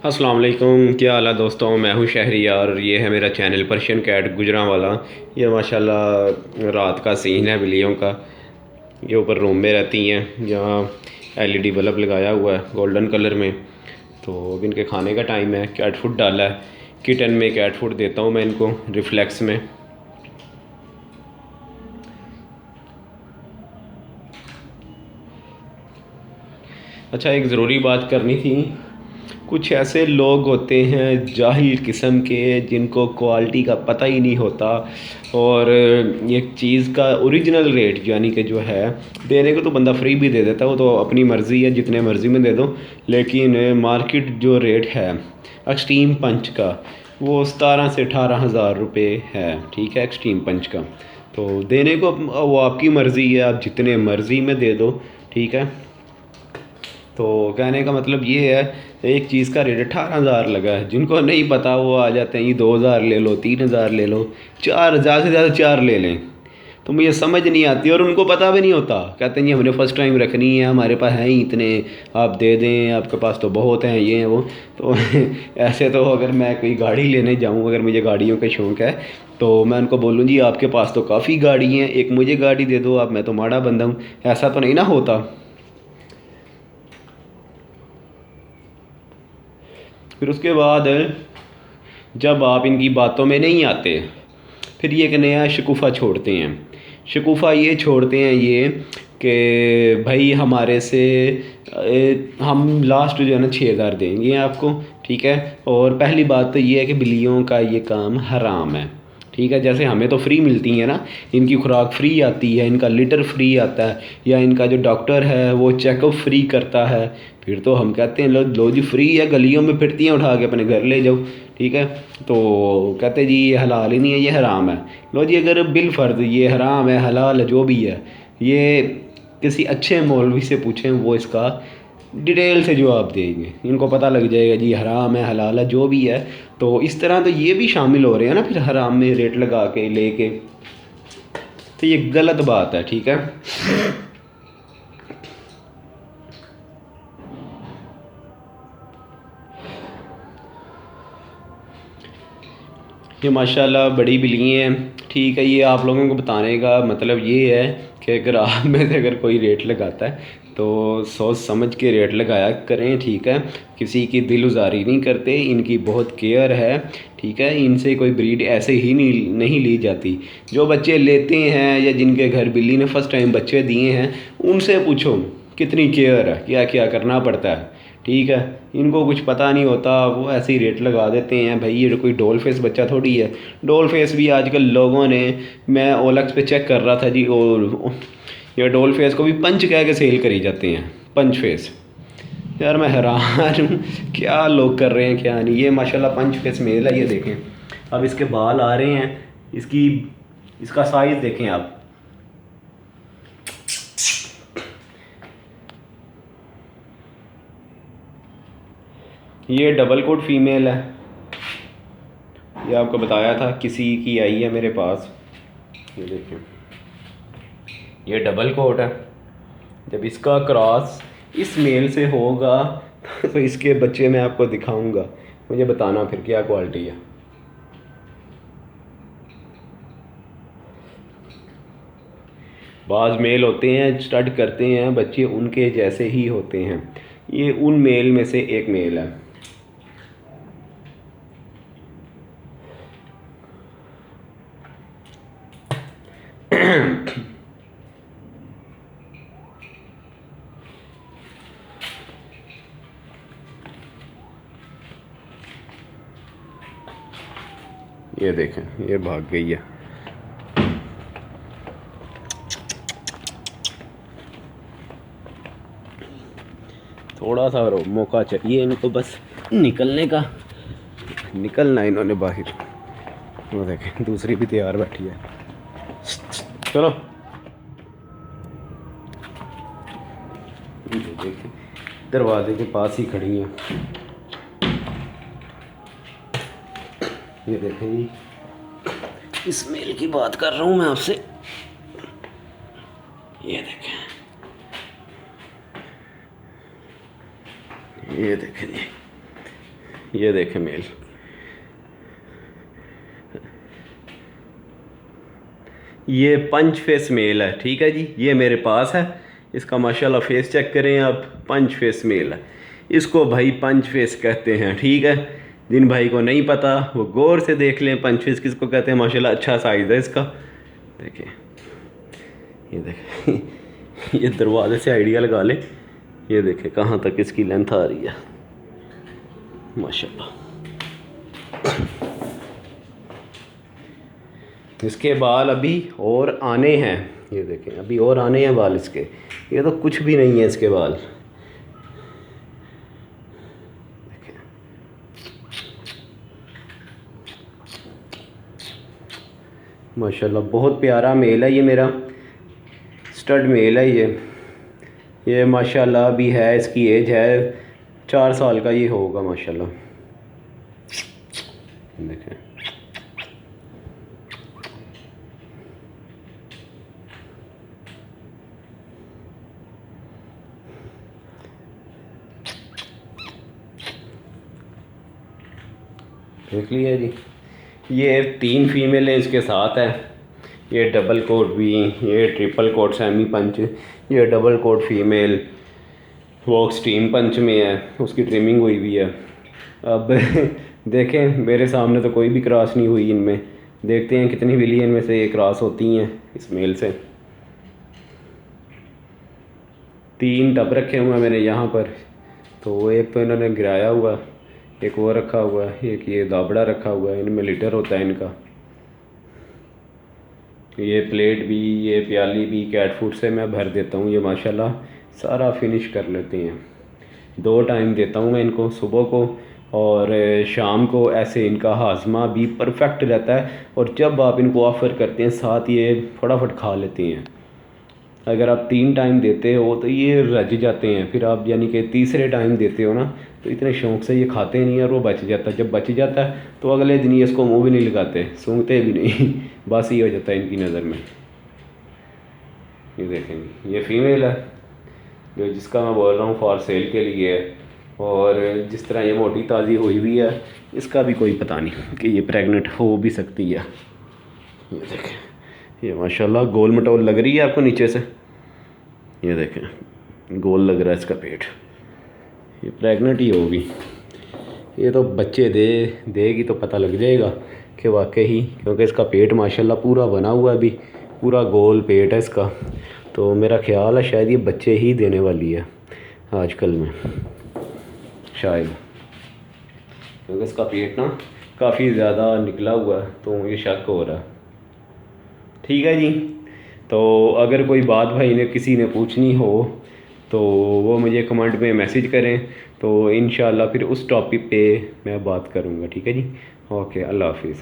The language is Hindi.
अस्सलाम वालेकुम, क्या हाल है दोस्तों। मैं हूं शहरी और ये है मेरा चैनल पर्शियन कैट गुजरांवाला। ये माशाल्लाह रात का सीन है बिल्लियों का। ये ऊपर रूम में रहती हैं, यहाँ एलईडी बल्ब लगाया हुआ है गोल्डन कलर में। तो अब इनके खाने का टाइम है। कैट फूड डाला है किचन में, कैट फूड देता हूँ मैं इनको रिफ्लेक्स में। अच्छा, एक ज़रूरी बात करनी थी। कुछ ऐसे लोग होते हैं जाहिल किस्म के, जिनको क्वालिटी का पता ही नहीं होता और एक चीज़ का ओरिजिनल रेट यानी कि जो है देने को तो बंदा फ्री भी दे देता है, वो तो अपनी मर्ज़ी है, जितने मर्ज़ी में दे दो। लेकिन मार्केट जो रेट है एक्सट्रीम पंच का वो 17 से 18 हज़ार रुपये है। ठीक है, एक्सट्रीम पंच का तो देने को वो आपकी मर्ज़ी है, आप जितने मर्ज़ी में दे दो। ठीक है, तो कहने का मतलब ये है एक चीज़ का रेट 18 हज़ार लगा है। जिनको नहीं पता वो आ जाते हैं ये 2 हज़ार ले लो, 3 हज़ार ले लो, 4 ज़्यादा से ज़्यादा 4 ले लें। तो मुझे समझ नहीं आती और उनको पता भी नहीं होता। कहते हैं ये हमने फ़र्स्ट टाइम रखनी है, हमारे पास हैं ही इतने, आप दे दें, आपके पास तो बहुत हैं, ये हैं वो। तो ऐसे तो अगर मैं कोई गाड़ी लेने जाऊँ, अगर मुझे गाड़ियों का शौक़ है, तो मैं उनको बोलूँ जी आपके पास तो काफ़ी गाड़ी हैं, एक मुझे गाड़ी दे दो आप, मैं तो माड़ा बंदा हूँ। ऐसा तो नहीं ना होता। फिर उसके बाद जब आप इनकी बातों में नहीं आते, फिर ये एक नया शकुफ़ा छोड़ते हैं। शकुफ़ा ये छोड़ते हैं ये कि भाई हमारे से हम लास्ट जो है ना 6 हज़ार देंगे आपको। ठीक है, और पहली बात तो ये है कि बिल्लियों का ये काम हराम है। ठीक है, जैसे हमें तो फ्री मिलती है ना, इनकी खुराक फ्री आती है, इनका लिटर फ्री आता है, या इनका जो डॉक्टर है वो चेकअप फ्री करता है। फिर तो हम कहते हैं लो लो जी फ्री है, गलियों में फिरती हैं, उठा के अपने घर ले जाओ। ठीक है, तो कहते जी ये हलाल ही नहीं है, ये हराम है। लो जी, अगर बिल फ़र्ज़ ये हराम है हलाल है जो भी है, ये किसी अच्छे मौलवी से पूछें, वो इसका डिटेल से जवाब देंगे। इनको पता लग जाएगा जी हराम है हलाल है जो भी है। तो इस तरह तो ये भी शामिल हो रहे हैं ना फिर हराम में रेट लगा के लेके। तो ये गलत बात है। ठीक है, ये माशाल्लाह बड़ी बिल्ली हैं। ठीक है, ये आप लोगों को बताने का मतलब ये है कि अगर आप में से अगर कोई रेट लगाता है तो सोच समझ के रेट लगाया करें। ठीक है, किसी की दिल उजारी नहीं करते, इनकी बहुत केयर है। ठीक है, इनसे कोई ब्रीड ऐसे ही नहीं ली जाती। जो बच्चे लेते हैं या जिनके घर बिल्ली ने फ़र्स्ट टाइम बच्चे दिए हैं, उनसे पूछो कितनी केयर है, क्या क्या करना पड़ता है। ठीक है, इनको कुछ पता नहीं होता, वो ऐसे ही रेट लगा देते हैं। भाई ये कोई डोल फेस बच्चा थोड़ी है। डोल फेस भी आजकल लोगों ने, मैं ओलक्स पे चेक कर रहा था जी, और ये डोल फेस को भी पंच कह के सेल करी जाते हैं, पंच फेस। यार मैं हैरान हूँ क्या लोग कर रहे हैं क्या नहीं। ये माशाल्लाह पंच फेस मेल है, ये देखें। अब इसके बाल आ रहे हैं, इसकी इसका साइज़ देखें आप। ये डबल कोट फीमेल है, ये आपको बताया था, किसी की आई है मेरे पास। ये देखिए, ये डबल कोट है। जब इसका क्रॉस इस मेल से होगा तो इसके बच्चे मैं आपको दिखाऊंगा, मुझे बताना फिर क्या क्वालिटी है। बाज़ मेल होते हैं स्टड करते हैं, बच्चे उनके जैसे ही होते हैं। ये उन मेल में से एक मेल है। ये देखें, ये भाग गई है। थोड़ा सा मौका चाहिए इनको बस निकलने का, निकलना इन्होंने बाहर। वो देखें दूसरी भी तैयार बैठी है, चलो। ये देखें दरवाजे के पास ही खड़ी हैं। ये देखें जी, इस मेल की बात कर रहा हूँ मैं आपसे। ये देखें, ये देखें जी, ये देखें मेल, ये पंच फेस मेल है, ठीक है जी। ये मेरे पास है, इसका माशाल्लाह फेस चेक करें आप, पंच फेस मेल है। इसको भाई पंच फेस कहते हैं, ठीक है। जिन भाई को नहीं पता वो गौर से देख लें पंच फेस किसको कहते हैं। माशाल्लाह अच्छा साइज़ है इसका, देखें, ये देखें ये दरवाजे से आइडिया लगा लें, ये देखें कहाँ तक इसकी लेंथ आ रही है माशाल्लाह। इसके बाल अभी और आने हैं, ये देखें अभी और आने हैं बाल इसके, ये तो कुछ भी नहीं है इसके बाल, देखें। माशाल्लाह बहुत प्यारा मेल है ये मेरा, स्टड मेल है ये माशाल्लाह अभी है, इसकी एज है 4 साल का ये होगा माशाल्लाह, देखें। देख लिया जी, ये 3 फीमेल हैं इसके साथ है। ये डबल कोट भी, ये ट्रिपल कोट सेमी पंच, ये डबल कोट फीमेल वो स्टीम पंच में है, उसकी ट्रिमिंग हुई भी है। अब देखें मेरे सामने तो कोई भी क्रॉस नहीं हुई इनमें, देखते हैं कितनी बिलियन में से ये क्रॉस होती हैं इस मेल से। 3 टब रखे हुए हैं मैंने यहाँ पर, तो एक तो इन्होंने गिराया हुआ, एक वो रखा हुआ है, एक ये दाबड़ा रखा हुआ है, इनमें लीटर होता है इनका। ये प्लेट भी, ये प्याली भी कैट फूड से मैं भर देता हूँ, ये माशाल्लाह सारा फिनिश कर लेते हैं। 2 टाइम देता हूँ मैं इनको, सुबह को और शाम को, ऐसे इनका हाजमा भी परफेक्ट रहता है। और जब आप इनको ऑफ़र करते हैं साथ ये फटाफट खा लेते हैं। अगर आप 3 टाइम देते हो तो ये रज जाते हैं, फिर आप यानी कि तीसरे टाइम देते हो ना तो इतने शौक़ से ये खाते नहीं और वो बच जाता है। जब बच जाता है तो अगले दिन ये इसको मुँह भी नहीं लगाते, सूंघते भी नहीं बस ये हो जाता है इनकी नज़र में। ये देखेंगे ये फीमेल है जो जिसका मैं बोल रहा हूँ फॉर सेल के लिए है, और जिस तरह ये मोटी ताज़ी हुई हुई है इसका भी कोई पता नहीं कि ये प्रेग्नेंट हो भी सकती है। ये देखें, ये माशाल्लाह गोल मटोल लग रही है आपको नीचे से, ये देखें गोल लग रहा है इसका पेट, ये प्रेग्नेंट ही होगी। ये तो बच्चे देगी तो पता लग जाएगा कि वाकई, क्योंकि इसका पेट माशाल्लाह पूरा बना हुआ है, अभी पूरा गोल पेट है इसका। तो मेरा ख्याल है शायद ये बच्चे ही देने वाली है आजकल में शायद, क्योंकि इसका पेट ना काफ़ी ज़्यादा निकला हुआ है, तो मुझे शक हो रहा है। ठीक है जी, तो अगर कोई बात भाई ने किसी ने पूछनी हो तो वो मुझे कमेंट में मैसेज करें, तो इंशाल्लाह फिर उस टॉपिक पे मैं बात करूँगा। ठीक है जी, ओके, अल्लाह हाफिज़।